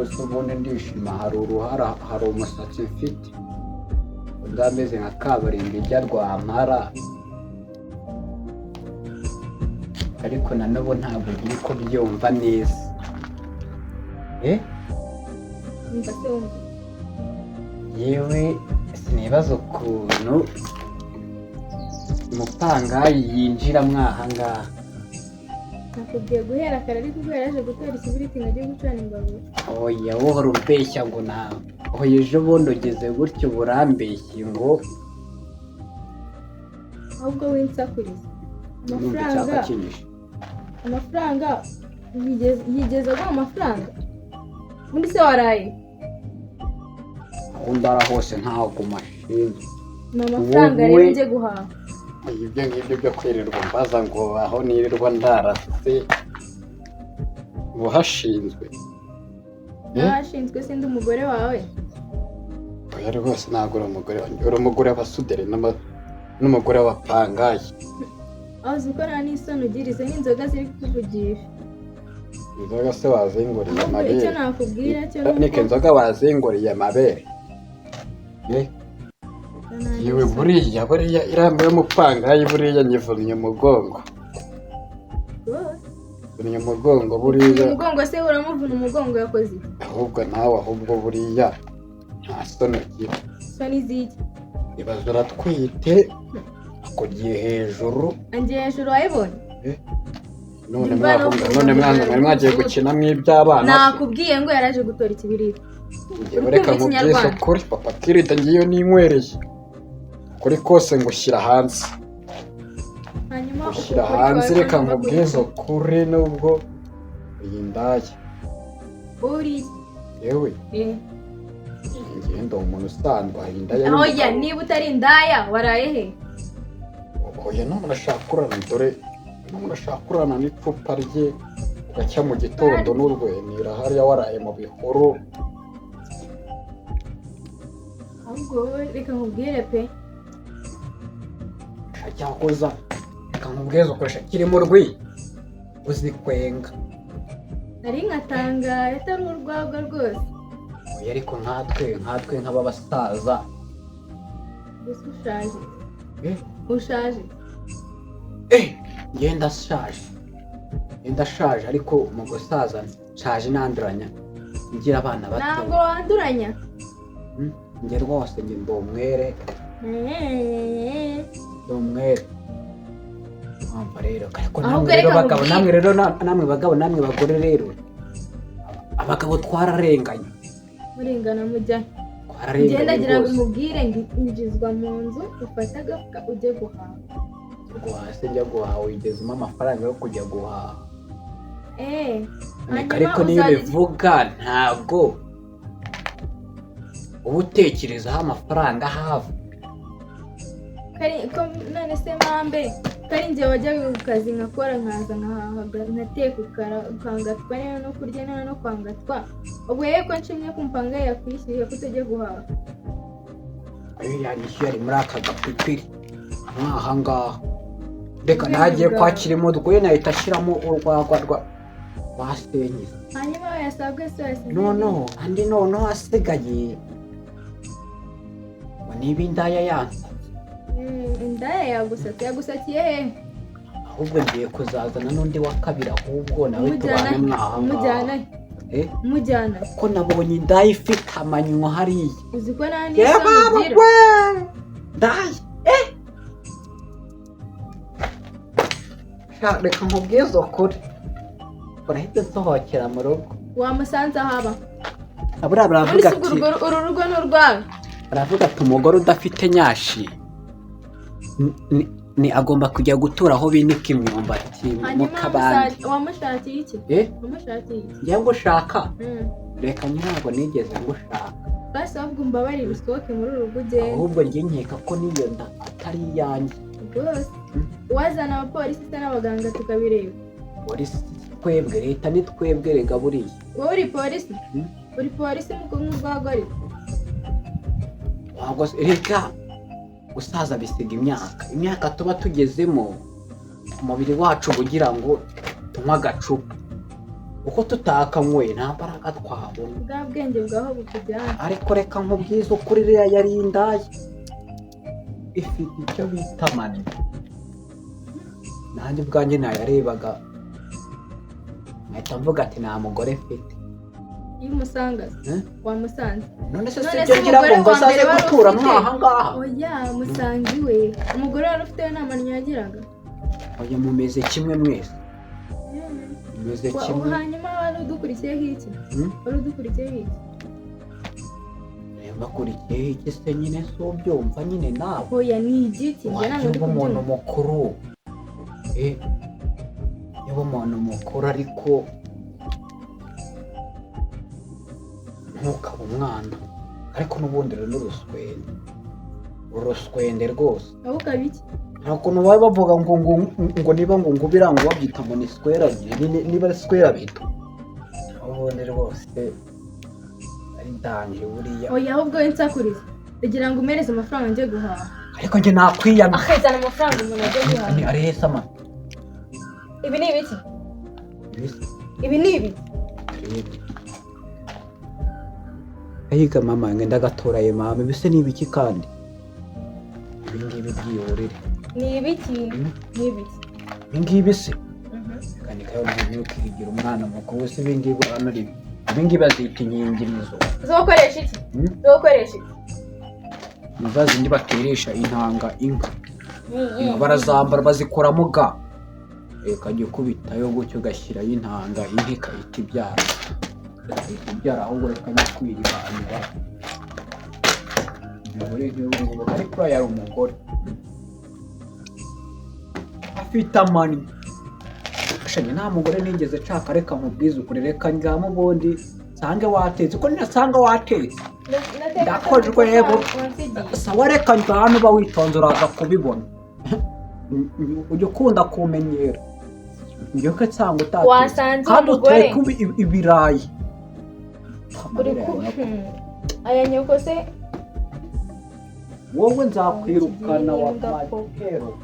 ariko se ubundi ndishima, hari uruhara, hari umusatsi mfite udameze nka kaburimbo ijya Rwampara, ariko na n'ubu ntabwo ugiye kubyumva neza. Yewe sinibaza ukuntu umupangayi yinjira mwahangaha. nakubwiye guhera kare ariko ubwo yaraje gutera ikibiriti ngo ajye gucana imbabura. Oya wohora umbeshya ngo nawe, oya ejo bundi ugeze gutyo burambeshye ngo ahubwo winsakuriza numva icyapa kinyishe. amafaranga yigeze aguha amafaranga undi se waraye? aho ndara hose ntabwo mashinzwe. ni amafaranga rero njye guhaha. Ibyo ngibyo byo kwirirwa mbaza ngo aho nirirwa ndarase uhashinzwe. Nashinzwe sindi umugore wawe. Oya rwose ntabwo uri umugore wanjye, uri umugore w'abasuderi n'umugore w'abapangayi. aho uzi ko nta n'isoni ugira, izo ni inzoga ziri kukuvugisha. Inzoga se wazinguriye ahubwo amabere? icyo nakubwira cyo niko inzoga wazinguriye amabere? yewe buriya irambo y'umupangayi buriya nyivunnye umugongo. Vunnye umugongo buriya. umugongo se uramuvuna umugongo yakoze iki? Ahubwo nawe buriya nta soni ugira. soni ziki? ibaze uratwite akugiye hejuru. angiye hejuru wayibonye? none mwana mwari mwagiye gukina mw'iby'abana. nakubwiye ngo yaraje gutora ikibiriti. Ngewe reka nkubwize ukuri, papa kirita ngiyo ninkwereye kuri kose ngushyira hanze. hanyuma gushyira hanze reka nkubwize ukuri, nubwo iyi ndaya uri yewe ngenda umuntu usanzwe hari indaya. oya niba utari indaya waraye he? oya n'umuntu ashaka kurana, dore n'umuntu ashaka kurana n'icupa rye ugacya mu gitondo n'urwenira hariya waraye mu bihuru. ahubwo wowe reka nkubwire pe, cyakoza reka nkubwize ukoresha kirimo rwi uzikwenga. nari nkatangaye atari urwagwa rwose. oya ariko nkatwe nk'ababasaza. gusa ushaje ngenda ndashaje ariko mu gusaza nshaje nanduranya ngira abana bato. ntabwo wanduranya. njye rwose njye ndi umwere. mpamvu rero ariko namwe rero bagabo, namwe bagabo namwe bagore rero, abagabo twararenganye. murengana mujya twararenganye ngenda gira ngo umubwire ngo injizwa mu nzu ufate agafuka ujye guhaha. guhaha njya guhaha wigezemo amafaranga yo kujya guhaha? hanyuma ariko niyo bivuga ntabwo uba utekerezaho amafaranga ahava. none se mambe kari njye wajyaga ku kazi nkakora nkaza nkateka ukangatwa niba no kurya niba no kwangatwa, ubwo yewe ko nshimye ko umpangayi yakwishyuye ko utajya guhaha. ayo yanyishyuye ari muri aka gapipiri ahangaha. reka nagiye kwakira imodoka ye nahita ashyiramo urwagwa rwa senyezi. hanyuma yasabwe se wese noneho asigaye ngo niba indaya yansa. indaya yagusakiye he? ahubwo ngiye kuzazana n'undi wa kabiri, ahubwo nawe tubane mwahangaha. mujyana ko nabonye indaya ifite amanywa hariya. uzi ko nta n'isoni ugira. ndaya reka nkubwize ukuri, urahita nsohokera mu rugo. wamusanze ahaba? buriya baravuga ati uru rugo ni urwawe. baravuga ati umugore udafite nyashi ni agomba kujya gutura aho binika imyumbati mu kabande. wamushakiye iki? njya ngushaka? reka ntabwo nigeze ngushaka. basi ahubwo mbabarire usohoke muri uru rugo ugende. ahubwo njye nkeka ko n'iyo nda atari iyanjye rwose. wazana abapolisi se n'abaganga tukabireba. polisi twebwe, leta ni twebwe rega buriya. wowe uri polisi? uri polisi nk'urwagwa ariko? reka gusaza bisiga imyaka tuba tugezemo umubiri wacu kugira ngo tunywe agacupa. uko tutakanyweye nta mbaraga twabona. bwa bwenge bwaho bukujyana. Ariko reka nkubwize ukuri, iriya yari indaya ifite icyo bita mani. Nanjye ubwanjye nayarebaga nkahita mvuga ati nta mugore mfite. Iyo umusanga wamusanze. None se sibyo ngira ngo azaze gutura mwaha ngaha. Oya musanga iwe. Umugore wari ufite we nta manyo yagiraga. Oya mumeze kimwe mwese. Mumeze kimwe. Hanyuma wari udukurikiyeho iki? Wari udukurikiyeho iki? Bakurikiyeho iki se nyine si ubyumva nyine nawe. Oya ni igiki? Wajya umuntu mukuru. Niba umuntu mukuru ariko ntukaba umwana. Ariko n'ubundi rero n'uruswende. Uruswende rwose. Aho ukaba iki? Nta kuntu baba bavuga ngo niba ngo biranga babyita ngo ni square, niba ari square bito. Ubundi rwose ari ndanje buriya. Oya ahubwo insakuriza. Kugira ngo umereze amafaranga njye guhaha. Ariko njye nakwiyana. Akazana amafaranga umuntu ajya guhaha. Ni ari hesa man. Ibi ni ibiki? Ibi ni ibiki? Ayiga mama ngenda gatoraye mama, bise ni ibiki kandi? Ibi ngibi byihorere. Ni ibiki? Ni ibiki? Ibi ngibi se? Kandi kayo ntukigira umwana mukuru se ibi ngibi hano ribi. Ibi ngibi bazita inyingirizo. Uzokoresha iki? Uzokoresha iki? Nibazi ndi bateresha intanga inka. Barazambara bazikoramo ga. Reka njye kubitayo gutyo gashyiraho intanga inka ikahita ibyara. Ibyara ahubwo reka njye kwiribanga. Ariko yari umugore afite amani. Shanye nta mugore nigeze nshaka, reka nkubwize ukuri, reka njyamo ubundi sange watetse uko ninasanga watetse ndakojwe yebo. Sawa reka njya hano uba witonze uraza kubibona. Ujya ukunda kumenyera njye ko nsanga utatetse wasanze umugore ibirayi uri ku aya nyoko se wowe nzakwirukana wa makero.